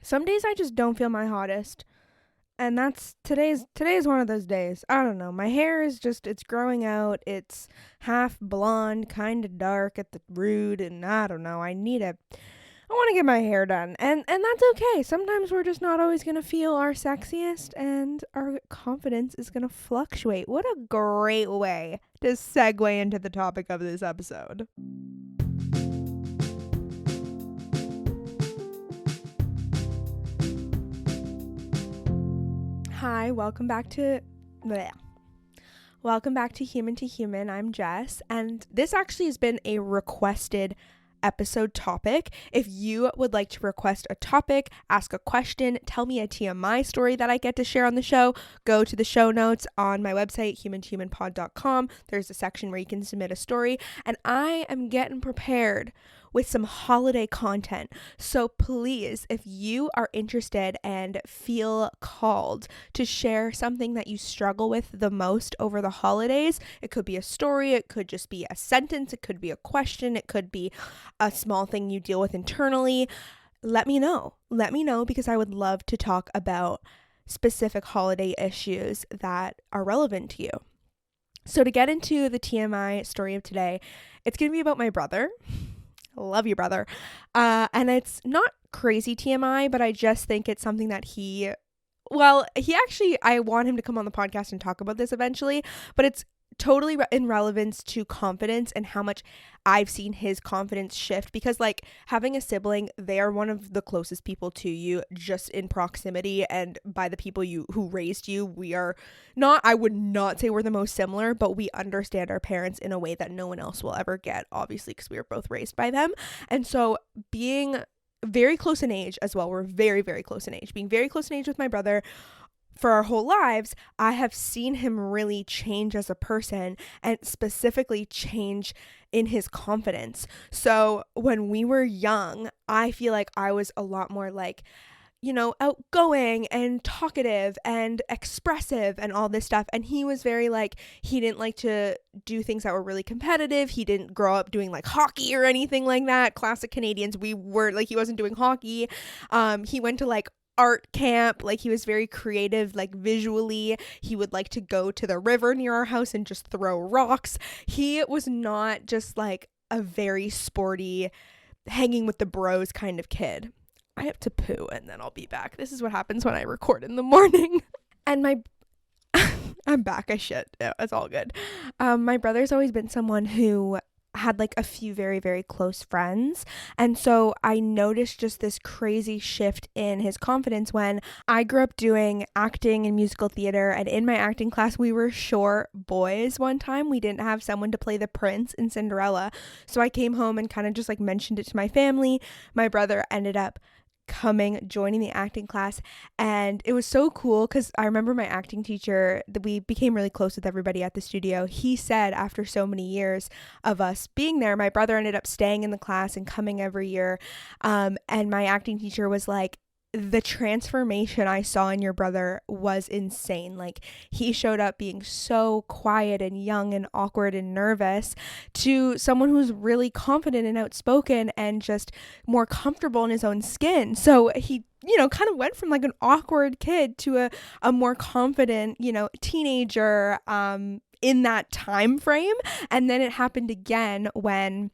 Some days I just don't feel my hottest. And that's today's one of those days. I don't know. My hair is just it's growing out. It's half blonde, kind of dark at the root, and I don't know. I want to get my hair done. And that's okay. Sometimes we're just not always going to feel our sexiest and our confidence is going to fluctuate. What a great way to segue into the topic of this episode. Hi, welcome back to Human to Human. I'm Jess, and this actually has been a requested episode topic. If you would like to request a topic, ask a question, tell me a TMI story that I get to share on the show, go to the show notes on my website, humantohumanpod.com. There's a section where you can submit a story, and I am getting prepared with some holiday content. So please, if you are interested and feel called to share something that you struggle with the most over the holidays, it could be a story, it could just be a sentence, it could be a question, it could be a small thing you deal with internally, let me know. Let me know, because I would love to talk about specific holiday issues that are relevant to you. So to get into the TMI story of today, it's going to be about my brother. Love you, brother. And it's not crazy TMI, but I just think it's something that I want him to come on the podcast and talk about this eventually, but it's totally in relevance to confidence and how much I've seen his confidence shift, because like having a sibling, they are one of the closest people to you just in proximity, and by the people who raised you, I would not say we're the most similar, but we understand our parents in a way that no one else will ever get, obviously, because we were both raised by them. And so being very close in age as well, we're very, very close in age, being very close in age with my brother for our whole lives, I have seen him really change as a person, and specifically change in his confidence. So when we were young, I feel like I was a lot more like, outgoing and talkative and expressive and all this stuff. And he was very like, he didn't like to do things that were really competitive. He didn't grow up doing like hockey or anything like that. Classic Canadians. We were like, he wasn't doing hockey. He went to like art camp. Like he was very creative, like visually. He would like to go to the river near our house and just throw rocks. He was not just like a very sporty, hanging with the bros kind of kid. I have to poo and then I'll be back. This is what happens when I record in the morning. And I'm back. I shit. Yeah, it's all good. My brother's always been someone who had like a few very, very close friends. And so I noticed just this crazy shift in his confidence when I grew up doing acting and musical theater. And in my acting class, we were short boys one time. We didn't have someone to play the prince in Cinderella. So I came home and kind of just like mentioned it to my family. My brother ended up joining the acting class, and it was so cool because I remember my acting teacher, that we became really close with everybody at the studio. He said after so many years of us being there, my brother ended up staying in the class and coming every year, and my acting teacher was like, the transformation I saw in your brother was insane. Like he showed up being so quiet and young and awkward and nervous to someone who's really confident and outspoken and just more comfortable in his own skin. So he, kind of went from like an awkward kid to a more confident, teenager in that time frame. And then it happened again when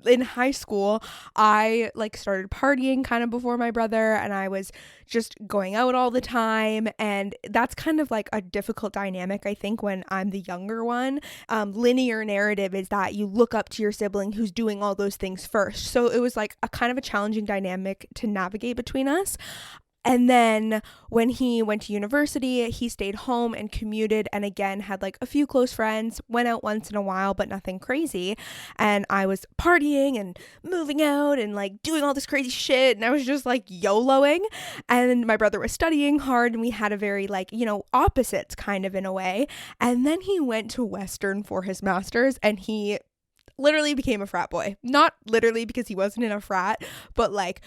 in high school, I like started partying kind of before my brother, and I was just going out all the time. And that's kind of like a difficult dynamic, I think, when I'm the younger one. Linear narrative is that you look up to your sibling who's doing all those things first. So it was like a kind of a challenging dynamic to navigate between us. And then when he went to university, he stayed home and commuted, and again had like a few close friends, went out once in a while, but nothing crazy. And I was partying and moving out and like doing all this crazy shit, and I was just like YOLOing. And my brother was studying hard, and we had a very like, opposites kind of in a way. And then he went to Western for his master's, and he literally became a frat boy. Not literally because he wasn't in a frat, but like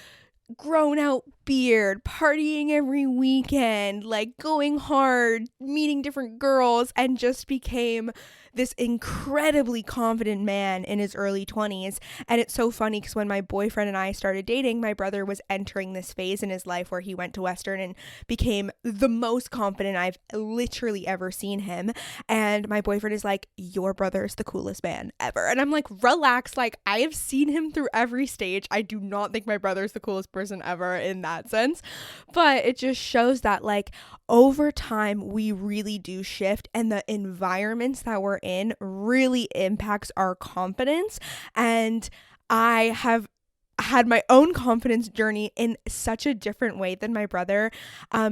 grown out beard, partying every weekend, like going hard, meeting different girls, and just became this incredibly confident man in his early 20s. And it's so funny because when my boyfriend and I started dating, my brother was entering this phase in his life where he went to Western and became the most confident I've literally ever seen him. And my boyfriend is like, your brother is the coolest man ever. And I'm like, relax, like I have seen him through every stage. I do not think my brother is the coolest person ever in that sense. But it just shows that like over time we really do shift, and the environments that we're in really impacts our confidence. And I have had my own confidence journey in such a different way than my brother,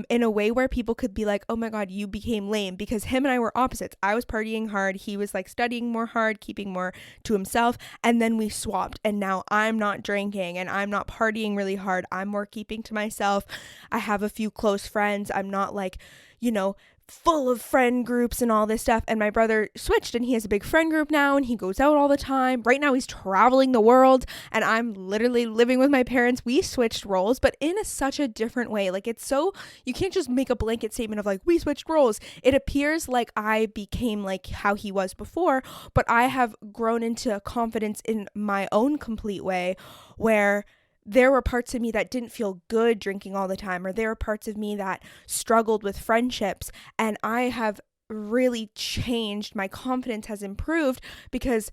in a way where people could be like, oh my god, you became lame, because him and I were opposites. I was partying hard, he was like studying more hard, keeping more to himself, and then we swapped, and now I'm not drinking and I'm not partying really hard, I'm more keeping to myself. I have a few close friends, I'm not like, you know, full of friend groups and all this stuff. And my brother switched, and he has a big friend group now, and he goes out all the time. Right now he's traveling the world, and I'm literally living with my parents. We switched roles, but in such a different way. Like, it's so, you can't just make a blanket statement of like, we switched roles. It appears like I became like how he was before, but I have grown into confidence in my own complete way, where there were parts of me that didn't feel good drinking all the time, or there were parts of me that struggled with friendships, and I have really changed. My confidence has improved because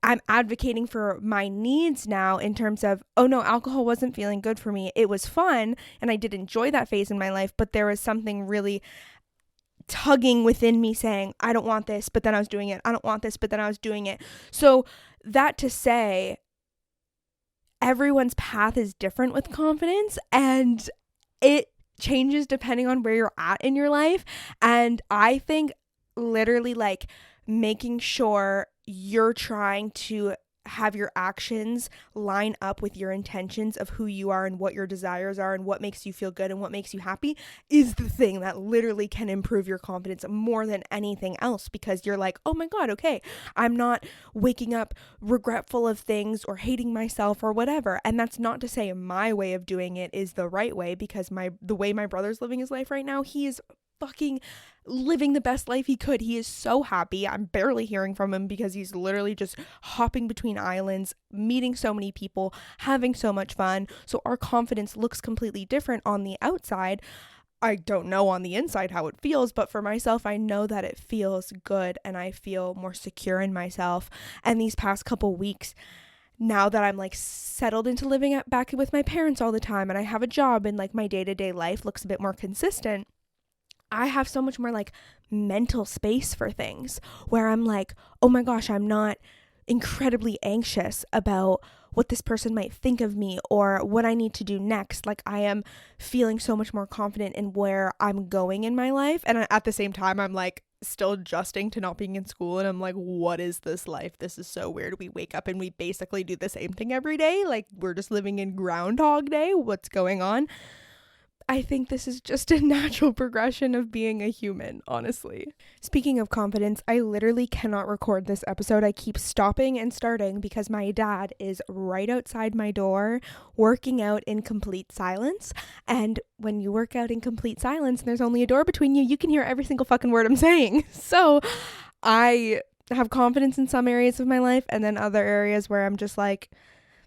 I'm advocating for my needs now, in terms of, oh no, alcohol wasn't feeling good for me. It was fun and I did enjoy that phase in my life, but there was something really tugging within me saying, I don't want this, but then I was doing it. I don't want this, but then I was doing it. So that to say, everyone's path is different with confidence, and it changes depending on where you're at in your life. And I think literally like making sure you're trying to have your actions line up with your intentions of who you are and what your desires are and what makes you feel good and what makes you happy is the thing that literally can improve your confidence more than anything else, because you're like, oh my god, okay, I'm not waking up regretful of things or hating myself or whatever. And that's not to say my way of doing it is the right way, because the way my brother's living his life right now, he is fucking living the best life he could. He is so happy. I'm barely hearing from him because he's literally just hopping between islands, meeting so many people, having so much fun. So our confidence looks completely different on the outside. I don't know on the inside how it feels, but for myself, I know that it feels good and I feel more secure in myself. And these past couple weeks, now that I'm like settled into living back with my parents all the time, and I have a job, and like my day-to-day life looks a bit more consistent, I have so much more like mental space for things, where I'm like, oh my gosh, I'm not incredibly anxious about what this person might think of me or what I need to do next. Like, I am feeling so much more confident in where I'm going in my life. And at the same time, I'm like still adjusting to not being in school, and I'm like, what is this life? This is so weird. We wake up and we basically do the same thing every day. Like, we're just living in Groundhog Day. What's going on? I think this is just a natural progression of being a human, honestly. Speaking of confidence, I literally cannot record this episode. I keep stopping and starting because my dad is right outside my door working out in complete silence. And when you work out in complete silence and there's only a door between you, you can hear every single fucking word I'm saying. So I have confidence in some areas of my life, and then other areas where I'm just like,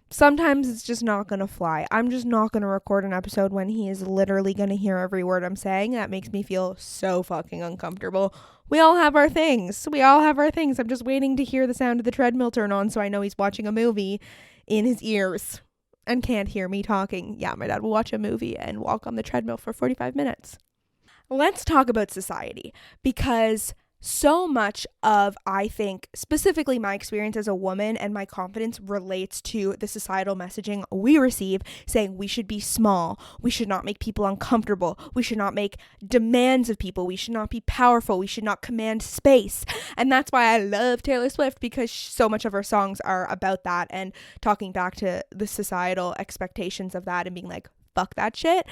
sometimes it's just not going to fly. I'm just not going to record an episode when he is literally going to hear every word I'm saying. That makes me feel so fucking uncomfortable. We all have our things. I'm just waiting to hear the sound of the treadmill turn on so I know he's watching a movie in his ears and can't hear me talking. Yeah, my dad will watch a movie and walk on the treadmill for 45 minutes. Let's talk about society, because so much of, I think, specifically my experience as a woman and my confidence relates to the societal messaging we receive, saying we should be small, we should not make people uncomfortable, we should not make demands of people, we should not be powerful, we should not command space. And that's why I love Taylor Swift, because so much of her songs are about that and talking back to the societal expectations of that and being like, fuck that shit.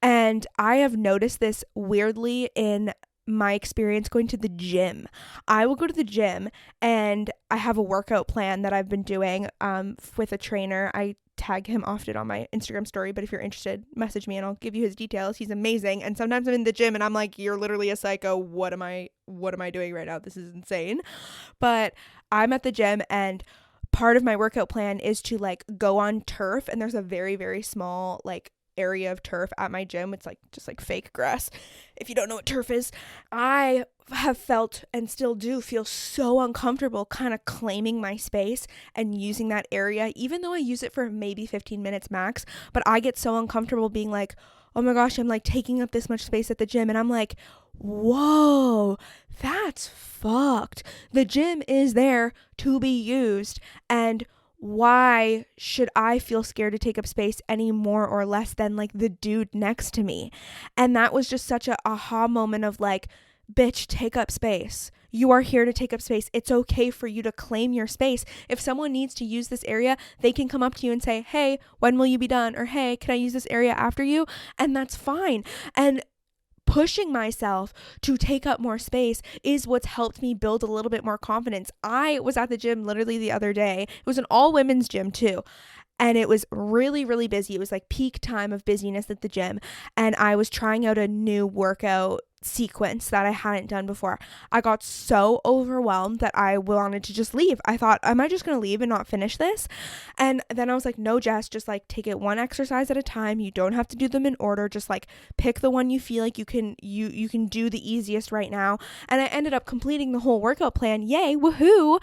And I have noticed this weirdly in my experience going to the gym. I will go to the gym and I have a workout plan that I've been doing with a trainer. I tag him often on my Instagram story, but if you're interested, message me and I'll give you his details. He's amazing. And sometimes I'm in the gym and I'm like, you're literally a psycho. What am I doing right now? This is insane. But I'm at the gym and part of my workout plan is to like go on turf, and there's a very, very small like area of turf at my gym. It's like just like fake grass. If you don't know what turf is, I have felt and still do feel so uncomfortable kind of claiming my space and using that area, even though I use it for maybe 15 minutes max. But I get so uncomfortable being like, oh my gosh, I'm like taking up this much space at the gym. And I'm like, whoa, that's fucked. The gym is there to be used. And why should I feel scared to take up space any more or less than like the dude next to me? And that was just such a aha moment of like, bitch, take up space. You are here to take up space. It's okay for you to claim your space. If someone needs to use this area, they can come up to you and say, hey, when will you be done? Or hey, can I use this area after you? And that's fine. And pushing myself to take up more space is what's helped me build a little bit more confidence. I was at the gym literally the other day. It was an all women's gym too. And it was really, really busy. It was like peak time of busyness at the gym. And I was trying out a new workout sequence that I hadn't done before. I got so overwhelmed that I wanted to just leave. I thought, am I just going to leave and not finish this? And then I was like, no, Jess, just like take it one exercise at a time. You don't have to do them in order. Just like pick the one you feel like you can do the easiest right now. And I ended up completing the whole workout plan. Yay, woohoo.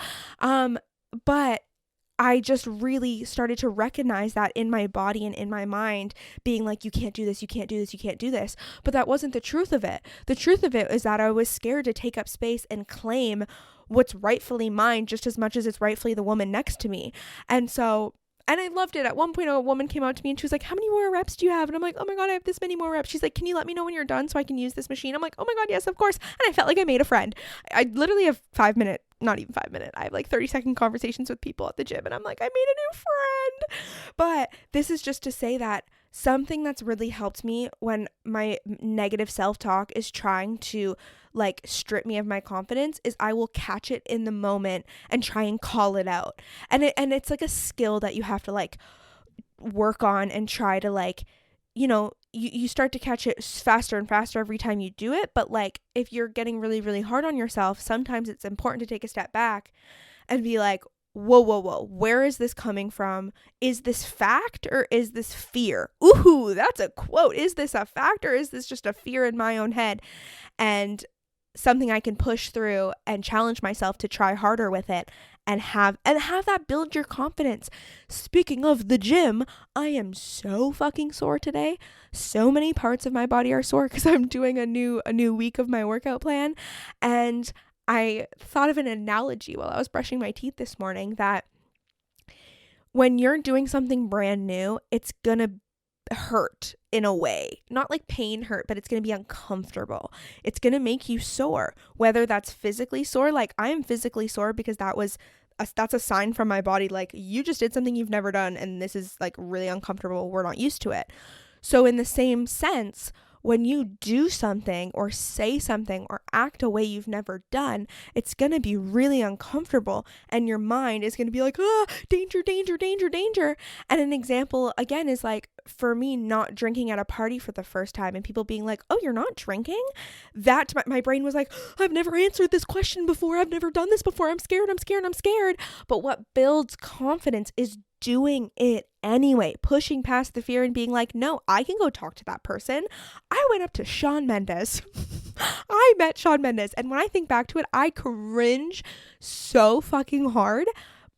But I just really started to recognize that in my body and in my mind, being like, you can't do this, you can't do this, you can't do this. But that wasn't the truth of it. The truth of it is that I was scared to take up space and claim what's rightfully mine just as much as it's rightfully the woman next to me. And I loved it. At one point, a woman came out to me and she was like, how many more reps do you have? And I'm like, oh my God, I have this many more reps. She's like, can you let me know when you're done so I can use this machine? I'm like, oh my God, yes, of course. And I felt like I made a friend. I literally have not even 5 minute. I have like 30-second conversations with people at the gym and I'm like, I made a new friend. But this is just to say that something that's really helped me when my negative self-talk is trying to like strip me of my confidence is I will catch it in the moment and try and call it out. And it's like a skill that you have to like work on and try to like, you know, you start to catch it faster and faster every time you do it. But like if you're getting really, really hard on yourself, sometimes it's important to take a step back and be like, whoa, where is this coming from? Is this fact or is this fear? Ooh, that's a quote. Is this a fact or is this just a fear in my own head? And something I can push through and challenge myself to try harder with it and have that build your confidence. Speaking of the gym, I am so fucking sore today. So many parts of my body are sore because I'm doing a new week of my workout plan. And I thought of an analogy while I was brushing my teeth this morning that when you're doing something brand new, it's gonna hurt in a way, not like pain hurt, but it's going to be uncomfortable. It's going to make you sore, whether that's physically sore. Like I am physically sore because that's a sign from my body. Like you just did something you've never done. And this is like really uncomfortable. We're not used to it. So in the same sense, when you do something or say something or act a way you've never done, it's going to be really uncomfortable and your mind is going to be like, danger, danger, danger, danger. And an example again is like for me not drinking at a party for the first time and people being like, oh, you're not drinking? That my brain was like, I've never answered this question before. I've never done this before. I'm scared. But what builds confidence is doing it anyway, pushing past the fear and being like, no, I can go talk to that person. I went up to Shawn Mendes. I met Shawn Mendes. And when I think back to it, I cringe so fucking hard,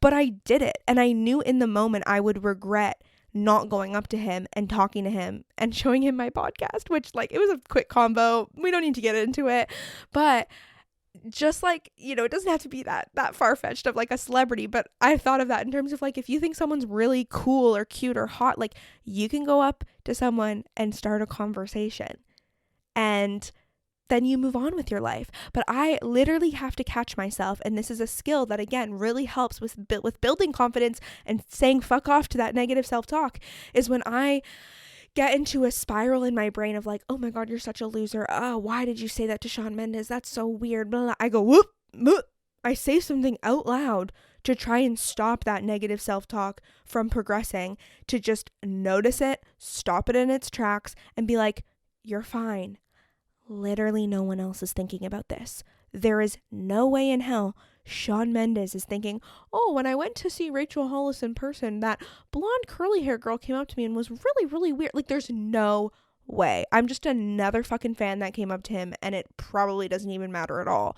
but I did it. And I knew in the moment I would regret not going up to him and talking to him and showing him my podcast, which like, it was a quick combo. We don't need to get into it, but just like, you know, it doesn't have to be that far-fetched of like a celebrity, but I thought of that in terms of like, if you think someone's really cool or cute or hot, like you can go up to someone and start a conversation and then you move on with your life. But I literally have to catch myself. And this is a skill that again, really helps with building confidence and saying fuck off to that negative self-talk is when I get into a spiral in my brain of like, oh my God, you're such a loser. Why did you say that to Shawn Mendes? That's so weird. Blah, blah. I go, whoop, whoop. I say something out loud to try and stop that negative self-talk from progressing, to just notice it, stop it in its tracks, and be like, you're fine. Literally no one else is thinking about this. There is no way in hell Shawn Mendes is thinking, oh, when I went to see Rachel Hollis in person, that blonde curly hair girl came up to me and was really, really weird. Like, there's no way. I'm just another fucking fan that came up to him, and it probably doesn't even matter at all.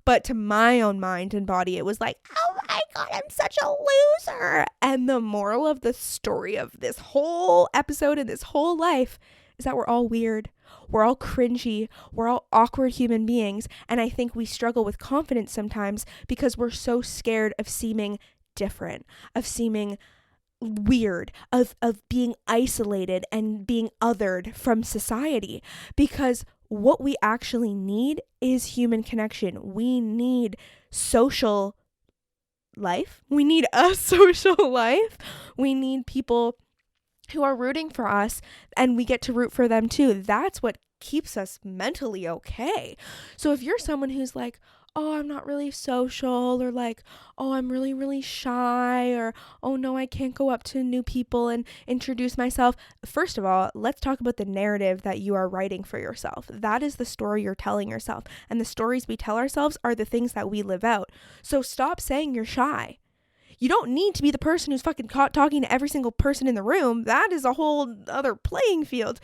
But to my own mind and body, it was like, oh my God, I'm such a loser. And the moral of the story of this whole episode and this whole life is that we're all weird. We're all cringy. We're all awkward human beings. And I think we struggle with confidence sometimes because we're so scared of seeming different, of seeming weird, of being isolated and being othered from society. Because what we actually need is human connection. We need social life. We need a social life. We need people who are rooting for us, and we get to root for them too. That's what keeps us mentally okay. So if you're someone who's like, oh, I'm not really social, or like, oh, I'm really, really shy, or oh no, I can't go up to new people and introduce myself. First of all, let's talk about the narrative that you are writing for yourself. That is the story you're telling yourself. And the stories we tell ourselves are the things that we live out. So stop saying you're shy. You don't need to be the person who's fucking caught talking to every single person in the room. That is a whole other playing field.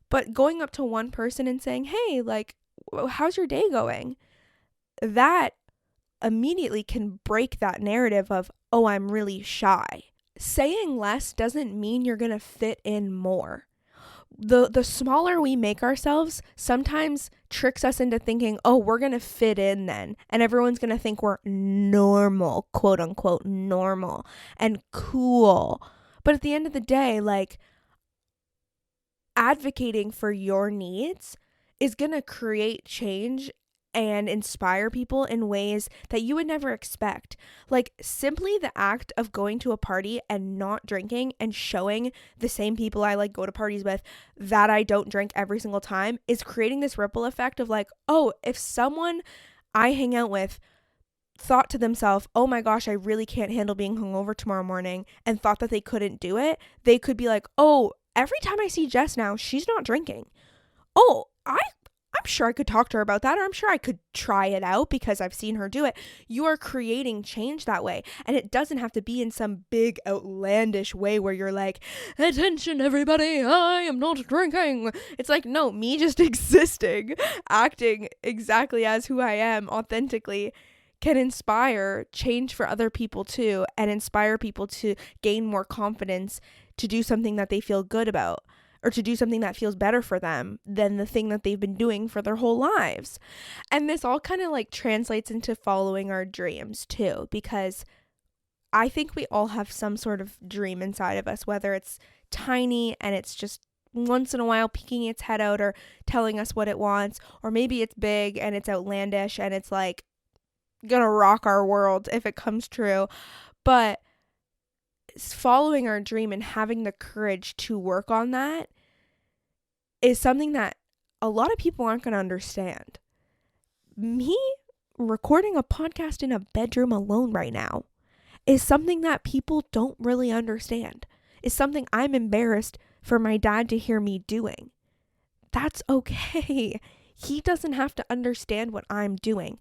But going up to one person and saying, hey, like, how's your day going? That immediately can break that narrative of, oh, I'm really shy. Saying less doesn't mean you're going to fit in more. The smaller we make ourselves sometimes tricks us into thinking, oh, we're going to fit in then. And everyone's going to think we're normal, quote unquote, normal and cool. But at the end of the day, like, advocating for your needs is going to create change and inspire people in ways that you would never expect. Like, simply the act of going to a party and not drinking and showing the same people I like go to parties with that I don't drink every single time is creating this ripple effect of like, oh, if someone I hang out with thought to themselves, oh my gosh, I really can't handle being hungover tomorrow morning, and thought that they couldn't do it, they could be like, oh, every time I see Jess now, she's not drinking. Oh, I'm sure I could talk to her about that, or I'm sure I could try it out because I've seen her do it. You are creating change that way. And it doesn't have to be in some big outlandish way where you're like, attention everybody, I am not drinking. It's like, no, me just existing, acting exactly as who I am authentically can inspire change for other people too, and inspire people to gain more confidence to do something that they feel good about, or to do something that feels better for them than the thing that they've been doing for their whole lives. And this all kind of like translates into following our dreams too, because I think we all have some sort of dream inside of us, whether it's tiny and it's just once in a while peeking its head out or telling us what it wants, or maybe it's big and it's outlandish and it's like gonna rock our world if it comes true. But following our dream and having the courage to work on that is something that a lot of people aren't going to understand. Me recording a podcast in a bedroom alone right now is something that people don't really understand. Is something I'm embarrassed for my dad to hear me doing. That's okay. He doesn't have to understand what I'm doing.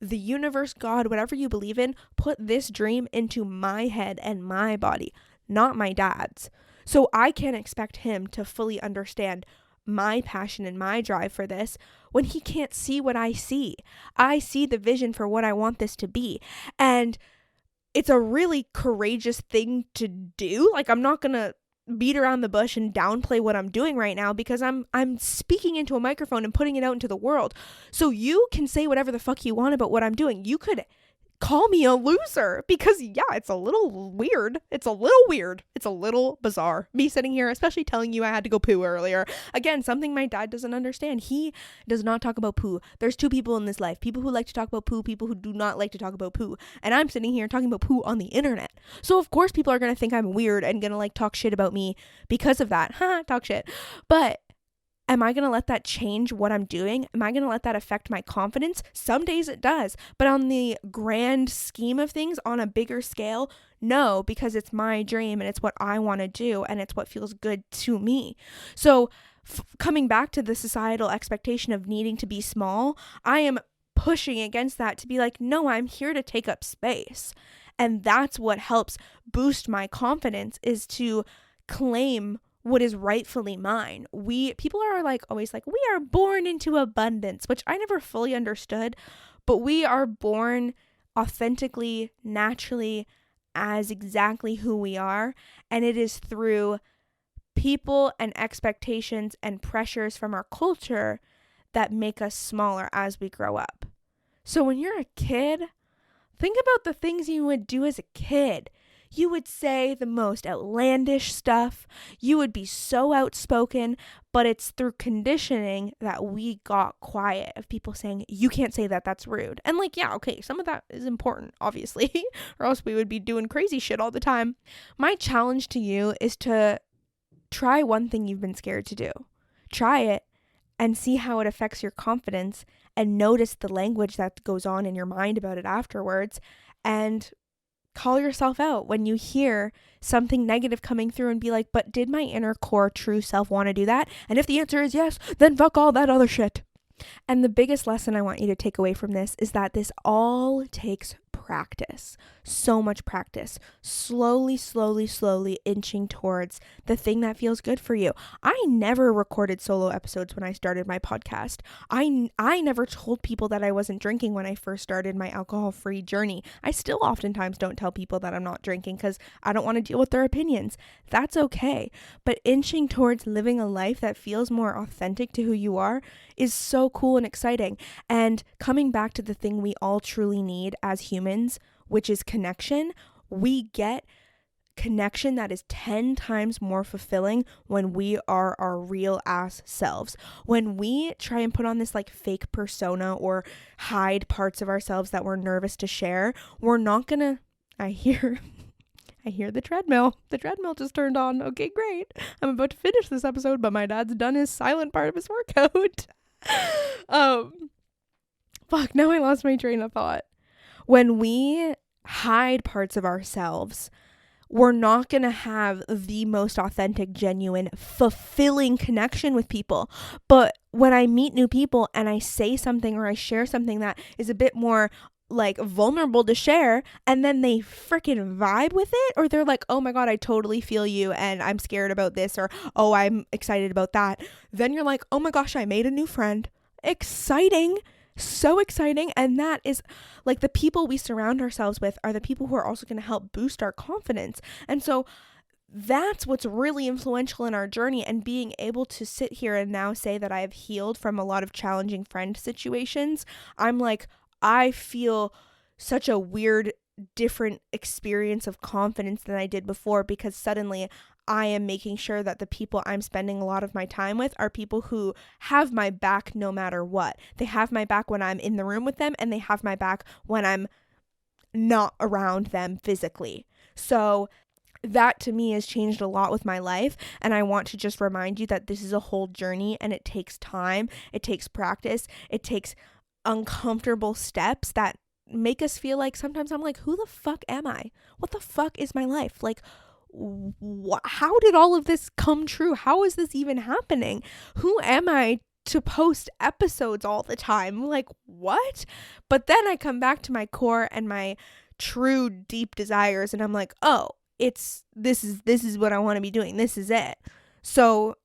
The universe, God, whatever you believe in, put this dream into my head and my body, not my dad's. So I can't expect him to fully understand my passion and my drive for this when he can't see what I see. I see the vision for what I want this to be. And it's a really courageous thing to do. Like, I'm not going to beat around the bush and downplay what I'm doing right now, because I'm speaking into a microphone and putting it out into the world. So you can say whatever the fuck you want about what I'm doing. You could call me a loser, because yeah, it's a little weird. It's a little weird. It's a little bizarre. Me sitting here, especially telling you I had to go poo earlier. Again, something my dad doesn't understand. He does not talk about poo. There's two people in this life. People who like to talk about poo, people who do not like to talk about poo. And I'm sitting here talking about poo on the internet. So of course people are going to think I'm weird and going to like talk shit about me because of that. Talk shit. But am I going to let that change what I'm doing? Am I going to let that affect my confidence? Some days it does. But on the grand scheme of things, on a bigger scale, no, because it's my dream and it's what I want to do and it's what feels good to me. So coming back to the societal expectation of needing to be small, I am pushing against that to be like, no, I'm here to take up space. And that's what helps boost my confidence, is to claim what is rightfully mine. People are like always like, we are born into abundance, which I never fully understood, but we are born authentically, naturally, as exactly who we are. And it is through people and expectations and pressures from our culture that make us smaller as we grow up. So when you're a kid, think about the things you would do as a kid. You would say the most outlandish stuff. You would be so outspoken, but it's through conditioning that we got quiet, of people saying, you can't say that, that's rude. And like, yeah, okay, some of that is important, obviously, or else we would be doing crazy shit all the time. My challenge to you is to try one thing you've been scared to do. Try it and see how it affects your confidence, and notice the language that goes on in your mind about it afterwards, and call yourself out when you hear something negative coming through and be like, but did my inner core true self want to do that? And if the answer is yes, then fuck all that other shit. And the biggest lesson I want you to take away from this is that this all takes practice. So much practice. Slowly inching towards the thing that feels good for you. I never recorded solo episodes when I started my podcast. I never told people that I wasn't drinking when I first started my alcohol-free journey. I still oftentimes don't tell people that I'm not drinking because I don't want to deal with their opinions. That's okay. But inching towards living a life that feels more authentic to who you are is so cool and exciting. And coming back to the thing we all truly need as humans, which is connection, we get connection that is 10 times more fulfilling when we are our real ass selves. When we try and put on this like fake persona or hide parts of ourselves that we're nervous to share, we're not gonna, I hear the treadmill. The treadmill just turned on. Okay, great. I'm about to finish this episode, but my dad's done his silent part of his workout. Fuck, now I lost my train of thought. When we hide parts of ourselves, we're not going to have the most authentic, genuine, fulfilling connection with people. But when I meet new people and I say something or I share something that is a bit more like vulnerable to share, and then they freaking vibe with it, or they're like, oh my God, I totally feel you and I'm scared about this, or oh, I'm excited about that. Then you're like, oh my gosh, I made a new friend. Exciting. So exciting. And that is like, the people we surround ourselves with are the people who are also going to help boost our confidence. And so that's what's really influential in our journey. And being able to sit here and now say that I have healed from a lot of challenging friend situations, I'm like, I feel such a weird, different experience of confidence than I did before, because suddenly I am making sure that the people I'm spending a lot of my time with are people who have my back no matter what. They have my back when I'm in the room with them, and they have my back when I'm not around them physically. So that to me has changed a lot with my life. And I want to just remind you that this is a whole journey, and it takes time. It takes practice. It takes uncomfortable steps that make us feel like, sometimes I'm like, who the fuck am I? What the fuck is my life? Like, how did all of this come true? How is this even happening? Who am I to post episodes all the time? Like, what? But then I come back to my core and my true deep desires, and I'm like, oh, this is what I want to be doing. This is it. So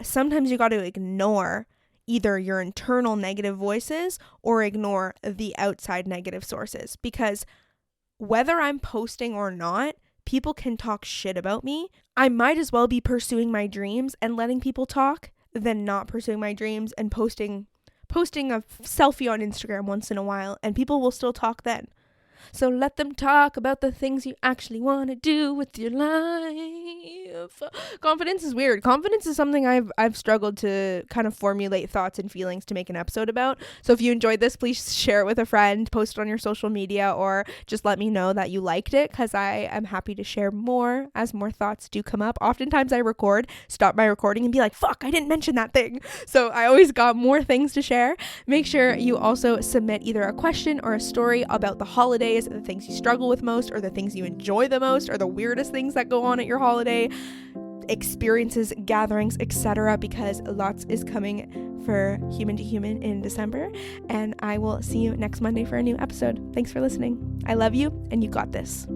sometimes you got to ignore either your internal negative voices or ignore the outside negative sources, because whether I'm posting or not, people can talk shit about me. I might as well be pursuing my dreams and letting people talk than not pursuing my dreams and posting a selfie on Instagram once in a while, and people will still talk then. So let them talk about the things you actually want to do with your life. Confidence is weird. Confidence is something I've struggled to kind of formulate thoughts and feelings to make an episode about. So if you enjoyed this, please share it with a friend, post it on your social media, or just let me know that you liked it, because I am happy to share more as more thoughts do come up. Oftentimes I stop my recording and be like, fuck, I didn't mention that thing. So I always got more things to share. Make sure you also submit either a question or a story about the holidays, the things you struggle with most, or the things you enjoy the most, or the weirdest things that go on at your holiday experiences, gatherings, etc., because lots is coming for Human to Human in December, and I will see you next Monday for a new episode. Thanks for listening. I love you, and you got this.